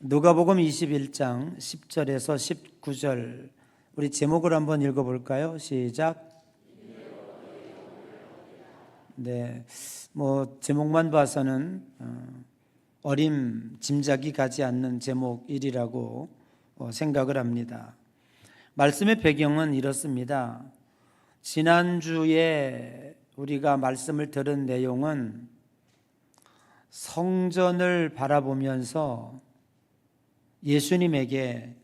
누가복음 21장 10절에서 19절 우리 제목을 한번 읽어볼까요? 시작. 네, 제목만 봐서는 짐작이 가지 않는 제목이라고 생각을 합니다. 말씀의 배경은 이렇습니다. 지난주에 우리가 말씀을 들은 내용은 성전을 바라보면서 예수님에게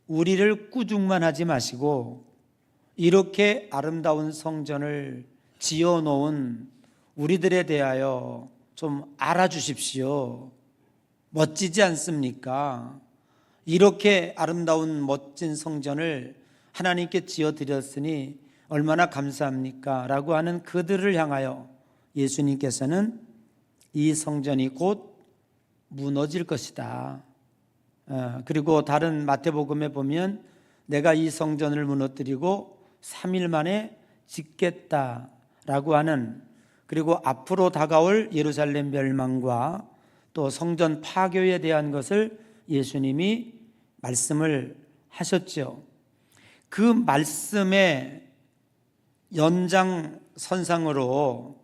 우리를 꾸중만 하지 마시고 이렇게 아름다운 성전을 지어놓은 우리들에 대하여 좀 알아주십시오. 멋지지 않습니까? 이렇게 아름다운 멋진 성전을 하나님께 지어드렸으니 얼마나 감사합니까? 라고 하는 그들을 향하여 예수님께서는 이 성전이 곧 무너질 것이다. 그리고 다른 마태복음에 보면 내가 이 성전을 무너뜨리고 3일 만에 짓겠다라고 하는, 그리고 앞으로 다가올 예루살렘 멸망과 또 성전 파괴에 대한 것을 예수님이 말씀을 하셨죠. 그 말씀의 연장선상으로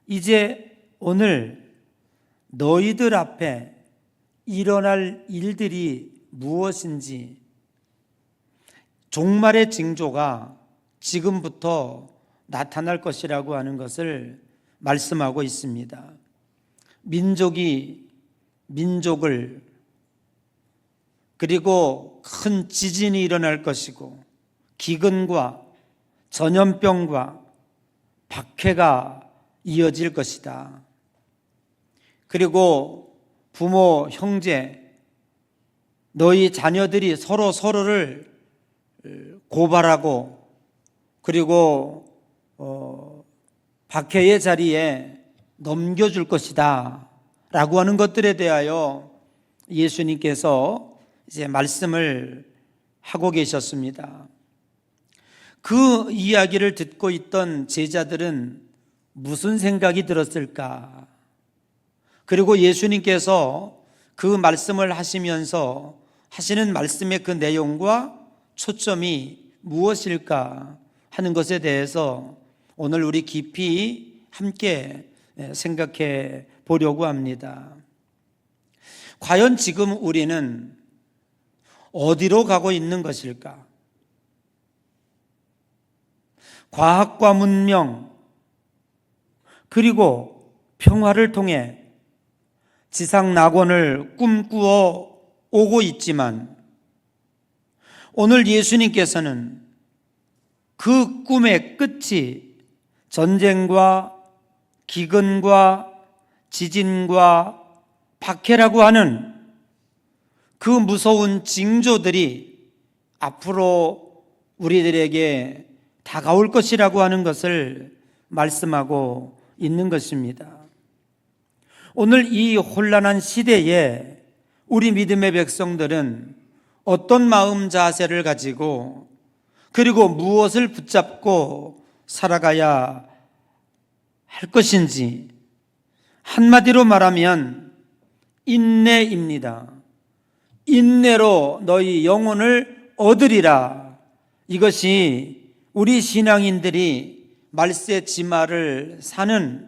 이제 오늘 너희들 앞에 일어날 일들이 무엇인지, 종말의 징조가 지금부터 나타날 것이라고 하는 것을 말씀하고 있습니다. 민족이 민족을, 그리고 큰 지진이 일어날 것이고 기근과 전염병과 박해가 이어질 것이다. 그리고 부모, 형제, 너희 자녀들이 서로를 고발하고 그리고 박해의 자리에 넘겨줄 것이다 라고 하는 것들에 대하여 예수님께서 이제 말씀을 하고 계셨습니다. 그 이야기를 듣고 있던 제자들은 무슨 생각이 들었을까? 그리고 예수님께서 그 말씀을 하시면서 하시는 말씀의 그 내용과 초점이 무엇일까 하는 것에 대해서 오늘 우리 깊이 함께 생각해 보려고 합니다. 과연 지금 우리는 어디로 가고 있는 것일까? 과학과 문명, 그리고 평화를 통해 지상 낙원을 꿈꾸어 오고 있지만 오늘 예수님께서는 그 꿈의 끝이 전쟁과 기근과 지진과 박해라고 하는 그 무서운 징조들이 앞으로 우리들에게 다가올 것이라고 하는 것을 말씀하고 있는 것입니다. 오늘 이 혼란한 시대에 우리 믿음의 백성들은 어떤 마음 자세를 가지고 그리고 무엇을 붙잡고 살아가야 할 것인지, 한마디로 말하면 인내입니다. 인내로 너희 영혼을 얻으리라. 이것이 우리 신앙인들이 말세 지마를 사는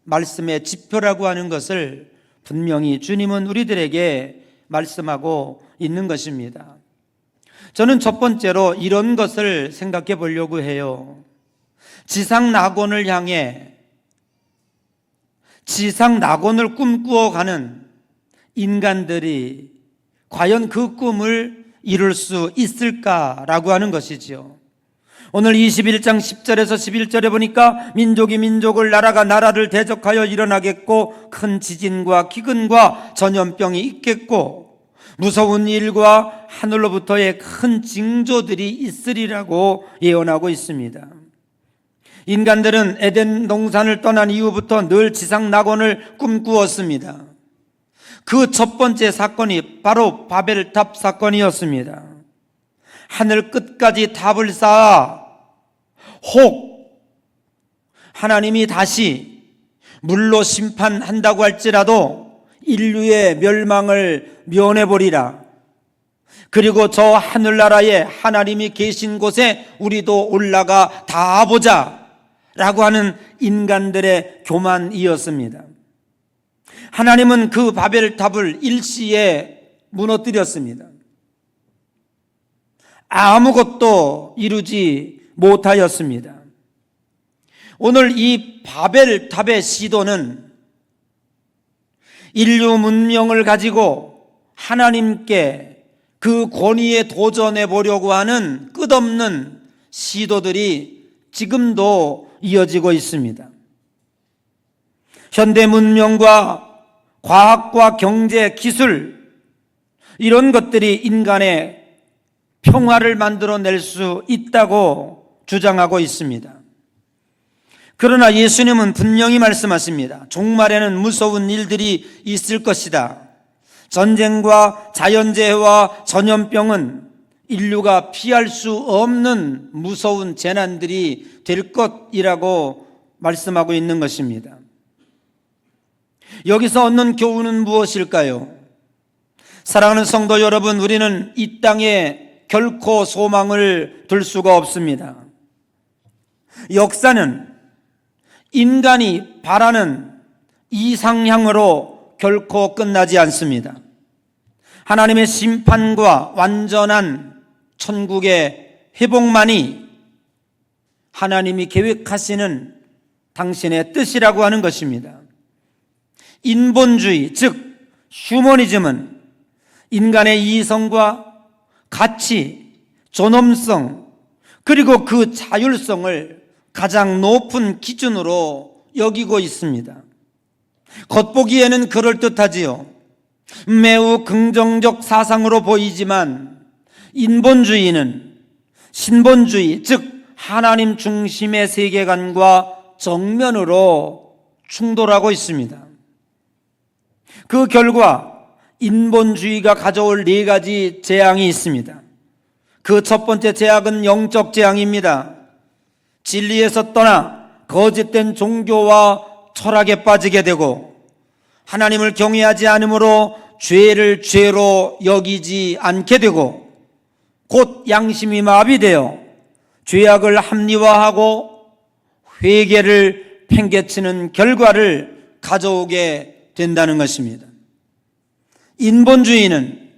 말씀의 지표라고 하는 것을 분명히 주님은 우리들에게 말씀하고 있는 것입니다. 저는 첫 번째로 이런 것을 생각해 보려고 해요. 지상 낙원을 향해 지상 낙원을 꿈꾸어 가는 인간들이 과연 그 꿈을 이룰 수 있을까라고 하는 것이지요. 오늘 21장 10절에서 11절에 보니까 민족이 민족을, 나라가 나라를 대적하여 일어나겠고 큰 지진과 기근과 전염병이 있겠고 무서운 일과 하늘로부터의 큰 징조들이 있으리라고 예언하고 있습니다. 인간들은 에덴 동산을 떠난 이후부터 늘 지상 낙원을 꿈꾸었습니다. 그 첫 번째 사건이 바로 바벨탑 사건이었습니다. 하늘 끝까지 탑을 쌓아 혹 하나님이 다시 물로 심판한다고 할지라도 인류의 멸망을 면해버리라. 그리고 저 하늘나라에 하나님이 계신 곳에 우리도 올라가 닿아보자 라고 하는 인간들의 교만이었습니다. 하나님은 그 바벨탑을 일시에 무너뜨렸습니다. 아무것도 이루지 못하였습니다. 오늘 이 바벨탑의 시도는 인류 문명을 가지고 하나님께 그 권위에 도전해 보려고 하는 끝없는 시도들이 지금도 이어지고 있습니다. 현대 문명과 과학과 경제, 기술, 이런 것들이 인간의 평화를 만들어낼 수 있다고 주장하고 있습니다. 그러나 예수님은 분명히 말씀하십니다. 종말에는 무서운 일들이 있을 것이다. 전쟁과 자연재해와 전염병은 인류가 피할 수 없는 무서운 재난들이 될 것이라고 말씀하고 있는 것입니다. 여기서 얻는 교훈은 무엇일까요? 사랑하는 성도 여러분, 우리는 이 땅에 결코 소망을 둘 수가 없습니다. 역사는 인간이 바라는 이상향으로 결코 끝나지 않습니다. 하나님의 심판과 완전한 천국의 회복만이 하나님이 계획하시는 당신의 뜻이라고 하는 것입니다. 인본주의, 즉 휴머니즘은 인간의 이성과 가치, 존엄성, 그리고 그 자율성을 가장 높은 기준으로 여기고 있습니다. 겉보기에는 그럴듯하지요. 매우 긍정적 사상으로 보이지만 인본주의는 신본주의, 즉 하나님 중심의 세계관과 정면으로 충돌하고 있습니다. 그 결과 인본주의가 가져올 4가지 재앙이 있습니다. 그 첫 번째 재앙은 영적 재앙입니다. 진리에서 떠나 거짓된 종교와 철학에 빠지게 되고 하나님을 경외하지 않으므로 죄를 죄로 여기지 않게 되고 곧 양심이 마비되어 죄악을 합리화하고 회개를 팽개치는 결과를 가져오게 된다는 것입니다. 인본주의는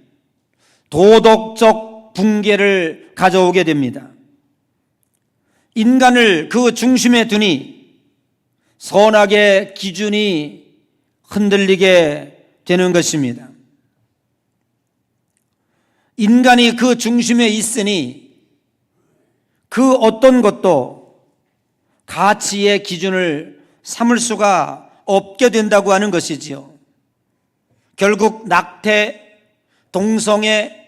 도덕적 붕괴를 가져오게 됩니다. 인간을 그 중심에 두니 선악의 기준이 흔들리게 되는 것입니다. 인간이 그 중심에 있으니 그 어떤 것도 가치의 기준을 삼을 수가 없게 된다고 하는 것이지요. 결국 낙태, 동성애,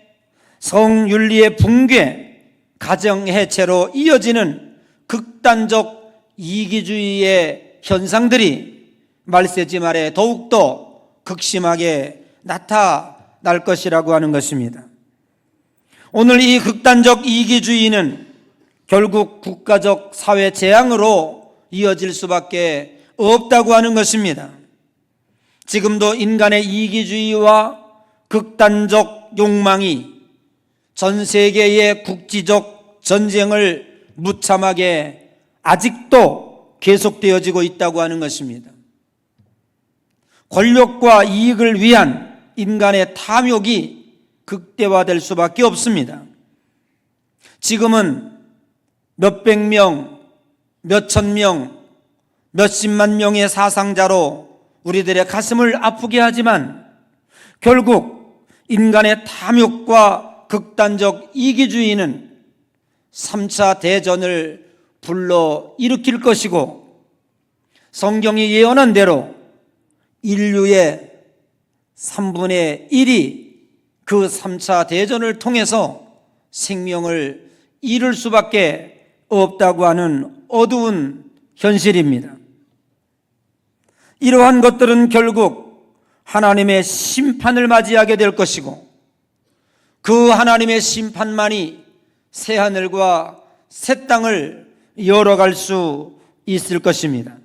성윤리의 붕괴, 가정해체로 이어지는 극단적 이기주의의 현상들이 말세지 말에 더욱더 극심하게 나타날 것이라고 하는 것입니다. 오늘 이 극단적 이기주의는 결국 국가적 사회 재앙으로 이어질 수밖에 없다고 하는 것입니다. 지금도 인간의 이기주의와 극단적 욕망이 전 세계의 국지적 전쟁을 무참하게 아직도 계속되어지고 있다고 하는 것입니다. 권력과 이익을 위한 인간의 탐욕이 극대화될 수밖에 없습니다. 지금은 몇백 명, 몇천 명, 몇십만 명의 사상자로 우리들의 가슴을 아프게 하지만 결국 인간의 탐욕과 극단적 이기주의는 3차 대전을 불러 일으킬 것이고 성경이 예언한 대로 인류의 3분의 1이 그 3차 대전을 통해서 생명을 잃을 수밖에 없다고 하는 어두운 현실입니다. 이러한 것들은 결국 하나님의 심판을 맞이하게 될 것이고 그 하나님의 심판만이 새하늘과 새 땅을 열어갈 수 있을 것입니다.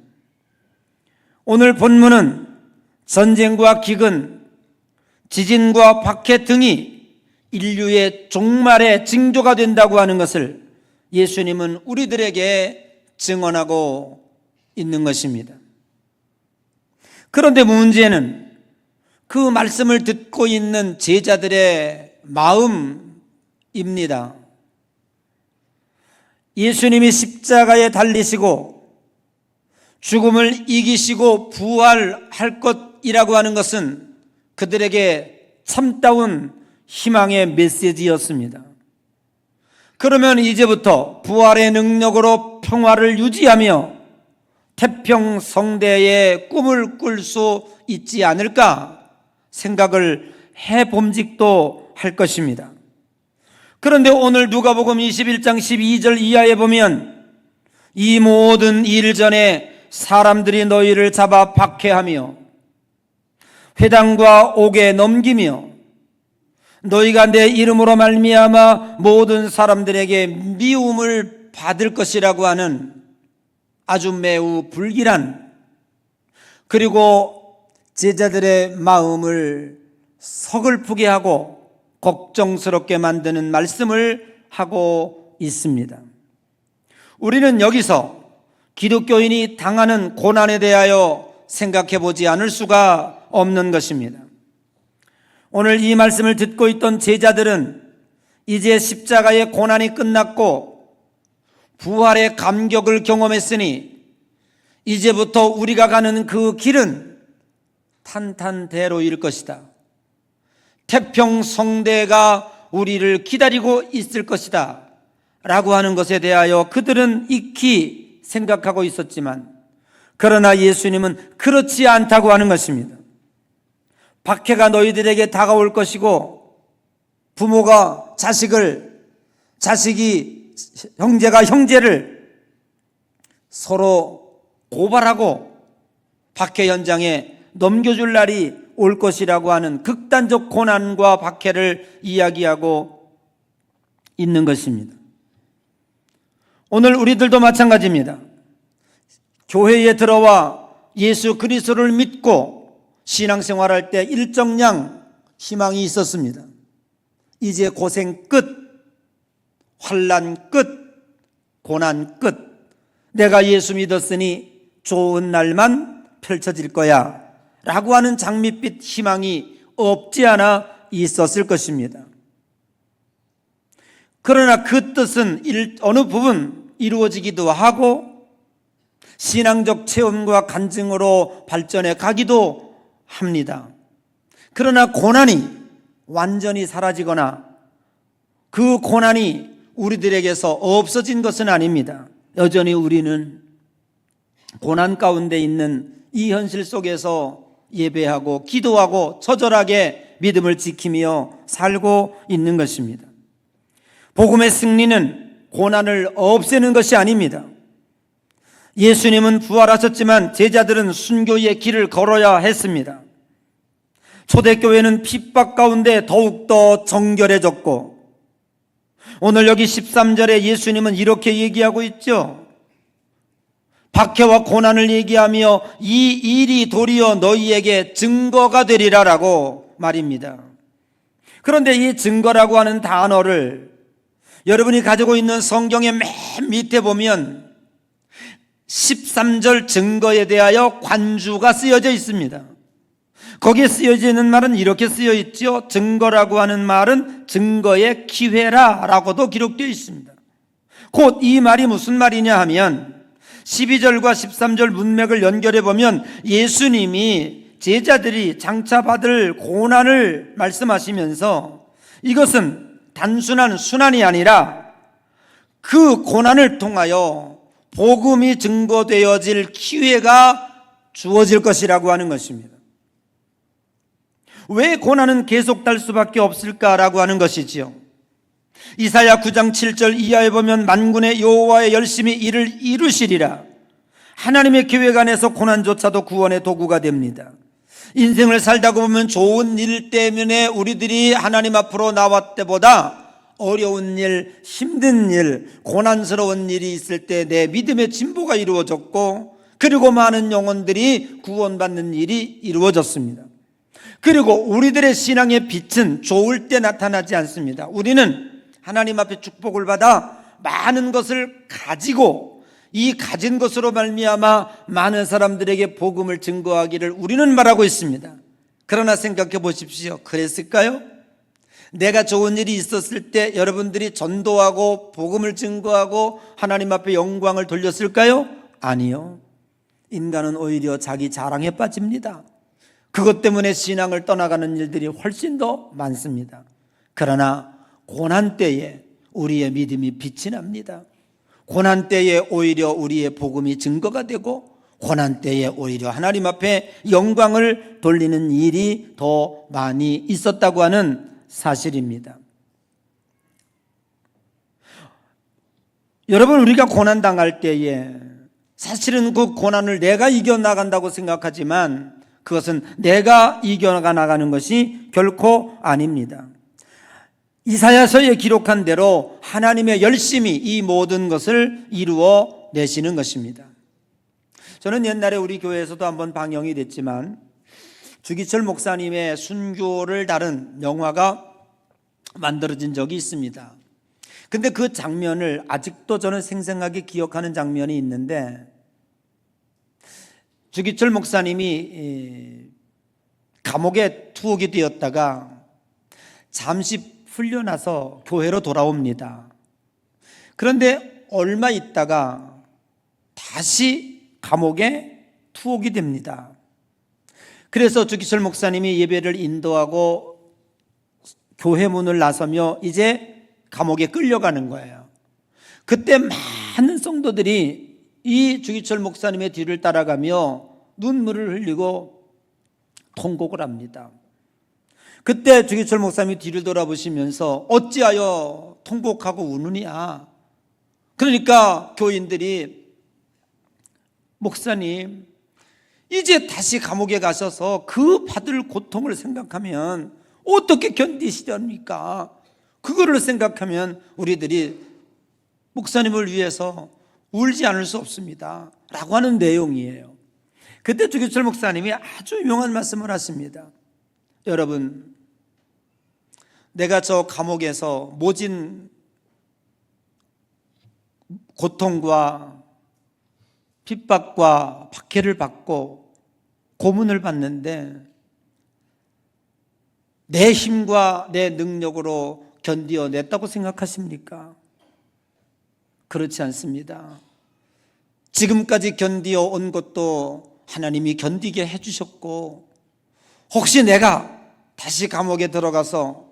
오늘 본문은 전쟁과 기근, 지진과 박해 등이 인류의 종말의 징조가 된다고 하는 것을 예수님은 우리들에게 증언하고 있는 것입니다. 그런데 문제는 그 말씀을 듣고 있는 제자들의 마음입니다. 예수님이 십자가에 달리시고 죽음을 이기시고 부활할 것이라고 하는 것은 그들에게 참다운 희망의 메시지였습니다. 그러면 이제부터 부활의 능력으로 평화를 유지하며 태평성대의 꿈을 꿀 수 있지 않을까 생각을 해봄직도 할 것입니다. 그런데 오늘 누가복음 21장 12절 이하에 보면 이 모든 일 전에 사람들이 너희를 잡아 박해하며 회당과 옥에 넘기며 너희가 내 이름으로 말미암아 모든 사람들에게 미움을 받을 것이라고 하는 아주 매우 불길한, 그리고 제자들의 마음을 서글프게 하고 걱정스럽게 만드는 말씀을 하고 있습니다. 우리는 여기서 기독교인이 당하는 고난에 대하여 생각해 보지 않을 수가 없는 것입니다. 오늘 이 말씀을 듣고 있던 제자들은 이제 십자가의 고난이 끝났고 부활의 감격을 경험했으니 이제부터 우리가 가는 그 길은 탄탄대로일 것이다. 태평성대가 우리를 기다리고 있을 것이다 라고 하는 것에 대하여 그들은 익히 생각하고 있었지만, 그러나 예수님은 그렇지 않다고 하는 것입니다. 박해가 너희들에게 다가올 것이고 부모가 자식을, 자식이 형제가 형제를 서로 고발하고 박해 현장에 넘겨줄 날이 올 것이라고 하는 극단적 고난과 박해를 이야기하고 있는 것입니다. 오늘 우리들도 마찬가지입니다. 교회에 들어와 예수 그리스도를 믿고 신앙생활할 때 일정량 희망이 있었습니다. 이제 고생 끝, 환난 끝, 고난 끝, 내가 예수 믿었으니 좋은 날만 펼쳐질 거야 라고 하는 장밋빛 희망이 없지 않아 있었을 것입니다. 그러나 그 뜻은 어느 부분 이루어지기도 하고 신앙적 체험과 간증으로 발전해 가기도 합니다. 그러나 고난이 완전히 사라지거나 그 고난이 우리들에게서 없어진 것은 아닙니다. 여전히 우리는 고난 가운데 있는 이 현실 속에서 예배하고 기도하고 처절하게 믿음을 지키며 살고 있는 것입니다. 복음의 승리는 고난을 없애는 것이 아닙니다. 예수님은 부활하셨지만 제자들은 순교의 길을 걸어야 했습니다. 초대교회는 핍박 가운데 더욱더 정결해졌고, 오늘 여기 13절에 예수님은 이렇게 얘기하고 있죠. 박해와 고난을 얘기하며 이 일이 도리어 너희에게 증거가 되리라 라고 말입니다. 그런데 이 증거라고 하는 단어를 여러분이 가지고 있는 성경의 맨 밑에 보면 13절 증거에 대하여 관주가 쓰여져 있습니다. 거기에 쓰여져 있는 말은 이렇게 쓰여 있죠. 증거라고 하는 말은 증거의 기회라 라고도 기록되어 있습니다. 곧 이 말이 무슨 말이냐 하면 12절과 13절 문맥을 연결해 보면 예수님이 제자들이 장차 받을 고난을 말씀하시면서 이것은 단순한 순환이 아니라 그 고난을 통하여 복음이 증거되어질 기회가 주어질 것이라고 하는 것입니다. 왜 고난은 계속될 수밖에 없을까라고 하는 것이지요. 이사야 9장 7절 이하에 보면 만군의 여호와의 열심히 이를 이루시리라. 하나님의 계획 안에서 고난조차도 구원의 도구가 됩니다. 인생을 살다가 보면 좋은 일 때문에 우리들이 하나님 앞으로 나왔을 때보다 어려운 일, 힘든 일, 고난스러운 일이 있을 때 내 믿음의 진보가 이루어졌고 그리고 많은 영혼들이 구원받는 일이 이루어졌습니다. 그리고 우리들의 신앙의 빛은 좋을 때 나타나지 않습니다. 우리는 하나님 앞에 축복을 받아 많은 것을 가지고 이 가진 것으로 말미암아 많은 사람들에게 복음을 증거하기를 우리는 말하고 있습니다. 그러나 생각해 보십시오. 그랬을까요? 내가 좋은 일이 있었을 때 여러분들이 전도하고 복음을 증거하고 하나님 앞에 영광을 돌렸을까요? 아니요. 인간은 오히려 자기 자랑에 빠집니다. 그것 때문에 신앙을 떠나가는 일들이 훨씬 더 많습니다. 그러나 고난 때에 우리의 믿음이 빛이 납니다. 고난 때에 오히려 우리의 복음이 증거가 되고 고난 때에 오히려 하나님 앞에 영광을 돌리는 일이 더 많이 있었다고 하는 사실입니다. 여러분, 우리가 고난 당할 때에 사실은 그 고난을 내가 이겨나간다고 생각하지만 그것은 내가 이겨나가는 것이 결코 아닙니다. 이사야서에 기록한 대로 하나님의 열심히 이 모든 것을 이루어 내시는 것입니다. 저는 옛날에 우리 교회에서도 한번 방영이 됐지만 주기철 목사님의 순교를 다룬 영화가 만들어진 적이 있습니다. 근데 그 장면을 아직도 저는 생생하게 기억하는 장면이 있는데, 주기철 목사님이 감옥에 투옥이 되었다가 잠시 풀려나서 교회로 돌아옵니다. 그런데 얼마 있다가 다시 감옥에 투옥이 됩니다. 그래서 주기철 목사님이 예배를 인도하고 교회 문을 나서며 이제 감옥에 끌려가는 거예요. 그때 많은 성도들이 이 주기철 목사님의 뒤를 따라가며 눈물을 흘리고 통곡을 합니다. 그때 주기철 목사님이 뒤를 돌아보시면서 어찌하여 통곡하고 우느냐. 그러니까 교인들이 목사님, 이제 다시 감옥에 가셔서 그 받을 고통을 생각하면 어떻게 견디시렵니까? 그거를 생각하면 우리들이 목사님을 위해서 울지 않을 수 없습니다 라고 하는 내용이에요. 그때 주기철 목사님이 아주 유명한 말씀을 하십니다. 여러분, 내가 저 감옥에서 모진 고통과 핍박과 박해를 받고 고문을 받는데 내 힘과 내 능력으로 견디어냈다고 생각하십니까? 그렇지 않습니다. 지금까지 견디어 온 것도 하나님이 견디게 해주셨고, 혹시 내가 다시 감옥에 들어가서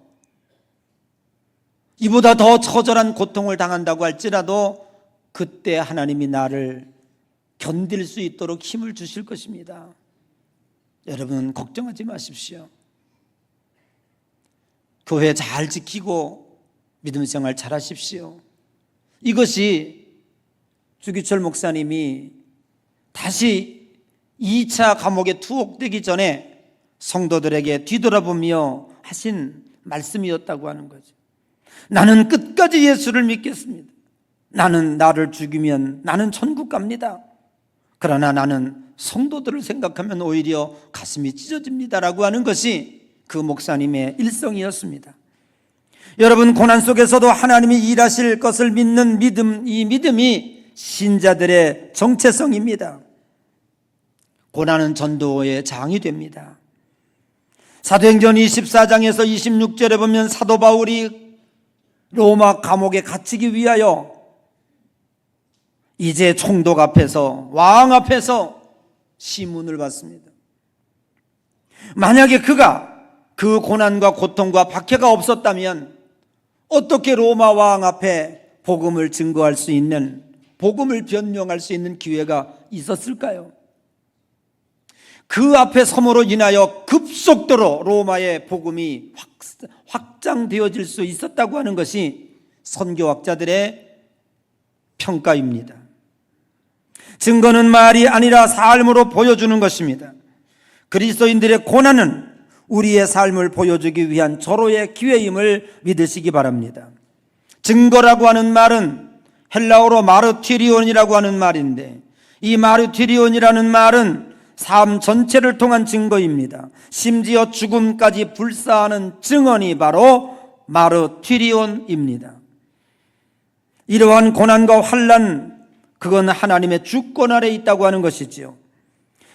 이보다 더 처절한 고통을 당한다고 할지라도 그때 하나님이 나를 견딜 수 있도록 힘을 주실 것입니다. 여러분, 걱정하지 마십시오. 교회 잘 지키고 믿음 생활 잘 하십시오. 이것이 주기철 목사님이 다시 2차 감옥에 투옥되기 전에 성도들에게 뒤돌아보며 하신 말씀이었다고 하는 거죠. 나는 끝까지 예수를 믿겠습니다. 나는 나를 죽이면 나는 천국 갑니다. 그러나 나는 성도들을 생각하면 오히려 가슴이 찢어집니다라고 하는 것이 그 목사님의 일성이었습니다. 여러분, 고난 속에서도 하나님이 일하실 것을 믿는 믿음, 이 믿음이 신자들의 정체성입니다. 고난은 전도의 장이 됩니다. 사도행전 24장에서 26절에 보면 사도 바울이 로마 감옥에 갇히기 위하여 이제 총독 앞에서, 왕 앞에서 시문을 받습니다. 만약에 그가 그 고난과 고통과 박해가 없었다면 어떻게 로마 왕 앞에 복음을 증거할 수 있는, 복음을 변명할 수 있는 기회가 있었을까요? 그 앞에 섬으로 인하여 급속도로 로마의 복음이 확장되어질 수 있었다고 하는 것이 선교학자들의 평가입니다. 증거는 말이 아니라 삶으로 보여주는 것입니다. 그리스도인들의 고난은 우리의 삶을 보여주기 위한 절호의 기회임을 믿으시기 바랍니다. 증거라고 하는 말은 헬라어로 마르티리온이라고 하는 말인데, 이 마르티리온이라는 말은 삶 전체를 통한 증거입니다. 심지어 죽음까지 불사하는 증언이 바로 마르티리온입니다. 이러한 고난과 환난, 그건 하나님의 주권 아래 있다고 하는 것이지요.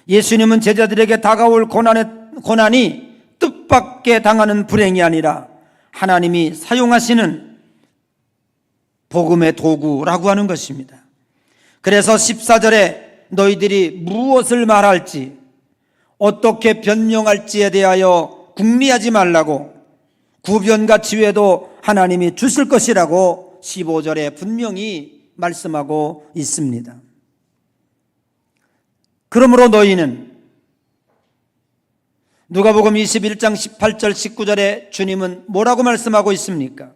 예수님은 제자들에게 다가올 고난이 뜻밖의 당하는 불행이 아니라 하나님이 사용하시는 복음의 도구라고 하는 것입니다. 그래서 14절에 너희들이 무엇을 말할지, 어떻게 변명할지에 대하여 궁리하지 말라고, 구변과 지혜도 하나님이 주실 것이라고 15절에 분명히 말씀하고 있습니다. 그러므로 너희는, 누가복음 21장 18절 19절에 주님은 뭐라고 말씀하고 있습니까?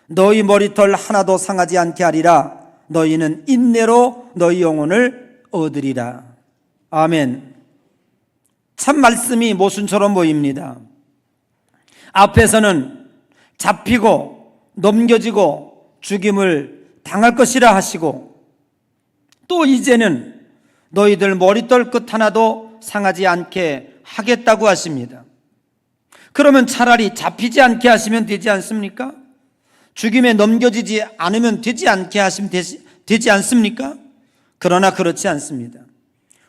너희 머리털 하나도 상하지 않게 하리라. 너희는 인내로 너희 영혼을 얻으리라. 아멘. 참 말씀이 모순처럼 보입니다. 앞에서는 잡히고 넘겨지고 죽임을 당할 것이라 하시고, 또 이제는 너희들 머리털 끝 하나도 상하지 않게 하겠다고 하십니다. 그러면 차라리 잡히지 않게 하시면 되지 않습니까? 죽임에 넘겨지지 않으면 되지 않게 하시면 되지 않습니까? 그러나 그렇지 않습니다.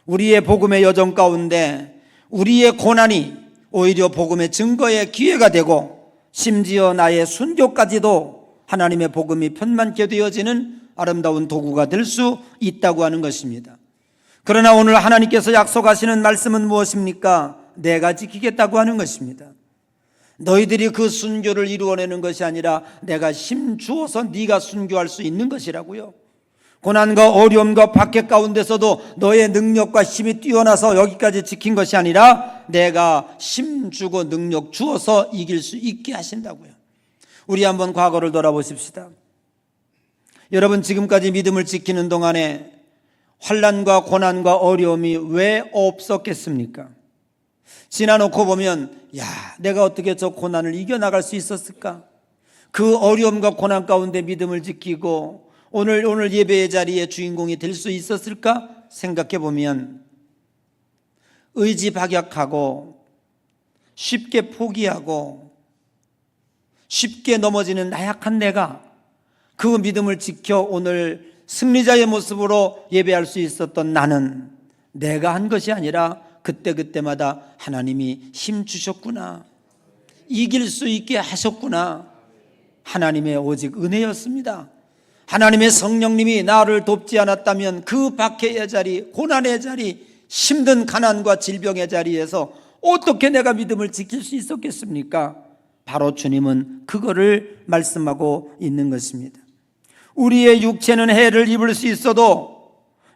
우리의 복음의 여정 가운데 우리의 고난이 오히려 복음의 증거의 기회가 되고, 심지어 나의 순교까지도 하나님의 복음이 편만케 되어지는 아름다운 도구가 될 수 있다고 하는 것입니다. 그러나 오늘 하나님께서 약속하시는 말씀은 무엇입니까? 내가 지키겠다고 하는 것입니다. 너희들이 그 순교를 이루어내는 것이 아니라 내가 힘 주어서 네가 순교할 수 있는 것이라고요. 고난과 어려움과 박해 가운데서도 너의 능력과 힘이 뛰어나서 여기까지 지킨 것이 아니라 내가 힘 주고 능력 주어서 이길 수 있게 하신다고요. 우리 한번 과거를 돌아보십시다. 여러분, 지금까지 믿음을 지키는 동안에 환난과 고난과 어려움이 왜 없었겠습니까? 지나놓고 보면, 내가 어떻게 저 고난을 이겨나갈 수 있었을까? 그 어려움과 고난 가운데 믿음을 지키고 오늘 예배의 자리에 주인공이 될 수 있었을까 생각해 보면, 의지박약하고 쉽게 포기하고 쉽게 넘어지는 나약한 내가 그 믿음을 지켜 오늘 승리자의 모습으로 예배할 수 있었던 나는 내가 한 것이 아니라 그때마다 하나님이 힘 주셨구나, 이길 수 있게 하셨구나, 하나님의 오직 은혜였습니다. 하나님의 성령님이 나를 돕지 않았다면 그 박해의 자리, 고난의 자리, 힘든 가난과 질병의 자리에서 어떻게 내가 믿음을 지킬 수 있었겠습니까? 바로 주님은 그거를 말씀하고 있는 것입니다. 우리의 육체는 해를 입을 수 있어도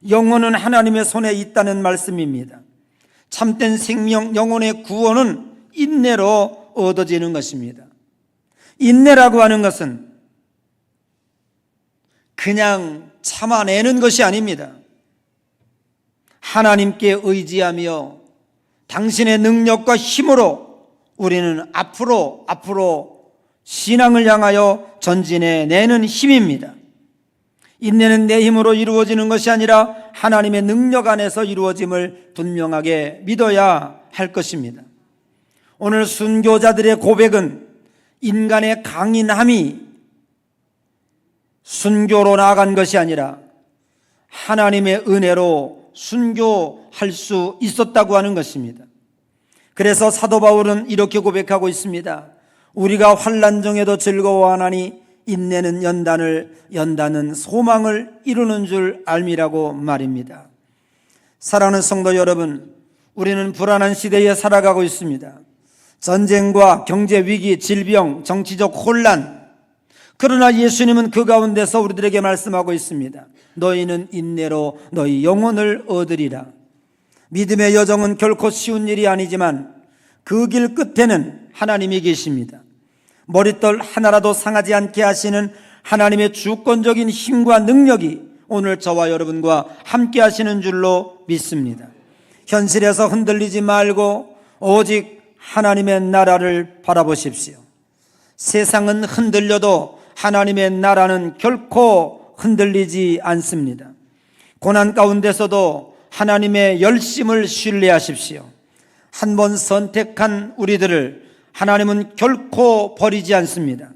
영혼은 하나님의 손에 있다는 말씀입니다. 참된 생명, 영혼의 구원은 인내로 얻어지는 것입니다. 인내라고 하는 것은 그냥 참아내는 것이 아닙니다. 하나님께 의지하며 당신의 능력과 힘으로 우리는 앞으로 신앙을 향하여 전진해내는 힘입니다. 인내는 내 힘으로 이루어지는 것이 아니라 하나님의 능력 안에서 이루어짐을 분명하게 믿어야 할 것입니다. 오늘 순교자들의 고백은 인간의 강인함이 순교로 나아간 것이 아니라 하나님의 은혜로 순교할 수 있었다고 하는 것입니다. 그래서 사도 바울은 이렇게 고백하고 있습니다. 우리가 환난 중에도 즐거워하나니 인내는 연단은 소망을 이루는 줄 알미라고 말입니다. 사랑하는 성도 여러분, 우리는 불안한 시대에 살아가고 있습니다. 전쟁과 경제 위기, 질병, 정치적 혼란, 그러나 예수님은 그 가운데서 우리들에게 말씀하고 있습니다. 너희는 인내로 너희 영혼을 얻으리라. 믿음의 여정은 결코 쉬운 일이 아니지만 그 길 끝에는 하나님이 계십니다. 머리털 하나라도 상하지 않게 하시는 하나님의 주권적인 힘과 능력이 오늘 저와 여러분과 함께 하시는 줄로 믿습니다. 현실에서 흔들리지 말고 오직 하나님의 나라를 바라보십시오. 세상은 흔들려도 하나님의 나라는 결코 흔들리지 않습니다. 고난 가운데서도 하나님의 열심을 신뢰하십시오. 한 번 선택한 우리들을 하나님은 결코 버리지 않습니다.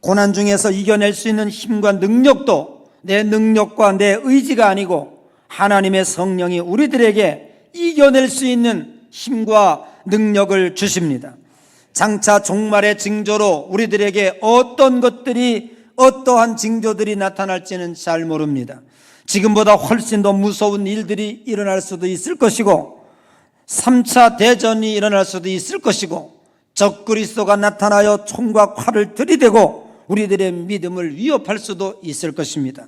고난 중에서 이겨낼 수 있는 힘과 능력도 내 능력과 내 의지가 아니고 하나님의 성령이 우리들에게 이겨낼 수 있는 힘과 능력을 주십니다. 장차 종말의 징조로 우리들에게 어떤 것들이, 어떠한 징조들이 나타날지는 잘 모릅니다. 지금보다 훨씬 더 무서운 일들이 일어날 수도 있을 것이고 3차 대전이 일어날 수도 있을 것이고 적그리스도가 나타나여 총과 활을 들이대고 우리들의 믿음을 위협할 수도 있을 것입니다.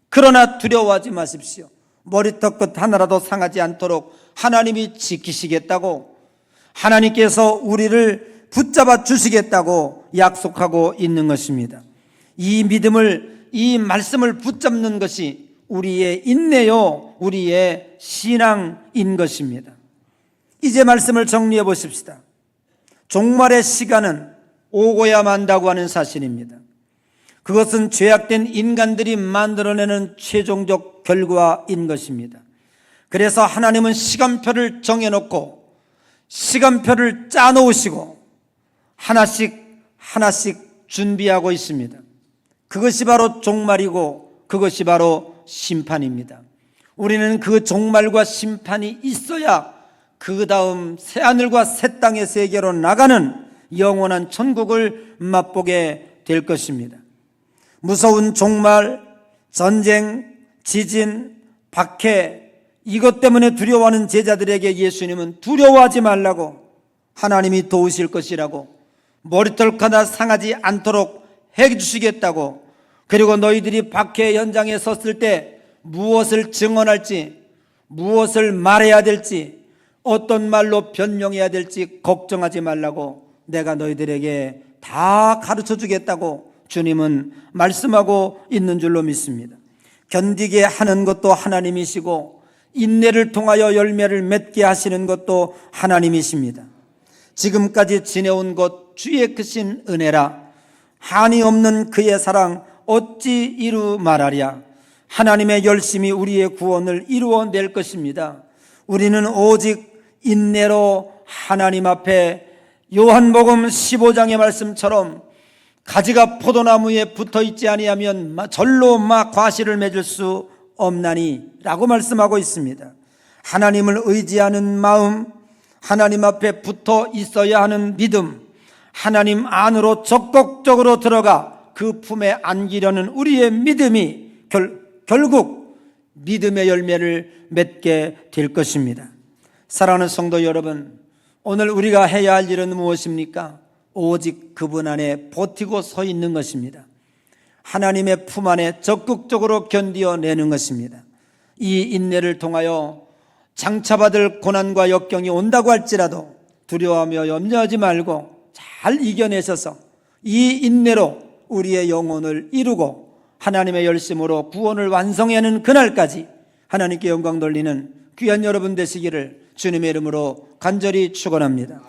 그러나 두려워하지 마십시오. 머리털 끝 하나라도 상하지 않도록 하나님이 지키시겠다고, 하나님께서 우리를 붙잡아 주시겠다고 약속하고 있는 것입니다. 이 믿음을, 이 말씀을 붙잡는 것이 우리의 인내요, 우리의 신앙인 것입니다. 이제 말씀을 정리해 보십시다. 종말의 시간은 오고야 만다고 하는 사실입니다. 그것은 죄악된 인간들이 만들어내는 최종적 결과인 것입니다. 그래서 하나님은 시간표를 정해놓고 시간표를 짜놓으시고 하나씩 준비하고 있습니다. 그것이 바로 종말이고 그것이 바로 심판입니다. 우리는 그 종말과 심판이 있어야 그 다음 새하늘과 새 땅의 세계로 나가는 영원한 천국을 맛보게 될 것입니다. 무서운 종말, 전쟁, 지진, 박해, 이것 때문에 두려워하는 제자들에게 예수님은 두려워하지 말라고, 하나님이 도우실 것이라고, 머리털 하나 상하지 않도록 해주시겠다고, 그리고 너희들이 박해 현장에 섰을 때 무엇을 증언할지, 무엇을 말해야 될지, 어떤 말로 변명해야 될지 걱정하지 말라고 내가 너희들에게 다 가르쳐 주겠다고 주님은 말씀하고 있는 줄로 믿습니다. 견디게 하는 것도 하나님이시고 인내를 통하여 열매를 맺게 하시는 것도 하나님이십니다. 지금까지 지내온 것 주의 크신 은혜라. 한이 없는 그의 사랑 어찌 이루 말하랴. 하나님의 열심이 우리의 구원을 이루어낼 것입니다. 우리는 오직 인내로 하나님 앞에 요한복음 15장의 말씀처럼 가지가 포도나무에 붙어있지 아니하면 절로 과실을 맺을 수 없나니 라고 말씀하고 있습니다. 하나님을 의지하는 마음, 하나님 앞에 붙어 있어야 하는 믿음, 하나님 안으로 적극적으로 들어가 그 품에 안기려는 우리의 믿음이 결국 믿음의 열매를 맺게 될 것입니다. 사랑하는 성도 여러분, 오늘 우리가 해야 할 일은 무엇입니까? 오직 그분 안에 버티고 서 있는 것입니다. 하나님의 품 안에 적극적으로 견디어내는 것입니다. 이 인내를 통하여 장차받을 고난과 역경이 온다고 할지라도 두려워하며 염려하지 말고 잘 이겨내셔서 이 인내로 우리의 영혼을 이루고 하나님의 열심으로 구원을 완성하는 그날까지 하나님께 영광 돌리는 귀한 여러분 되시기를 주님의 이름으로 간절히 축원합니다.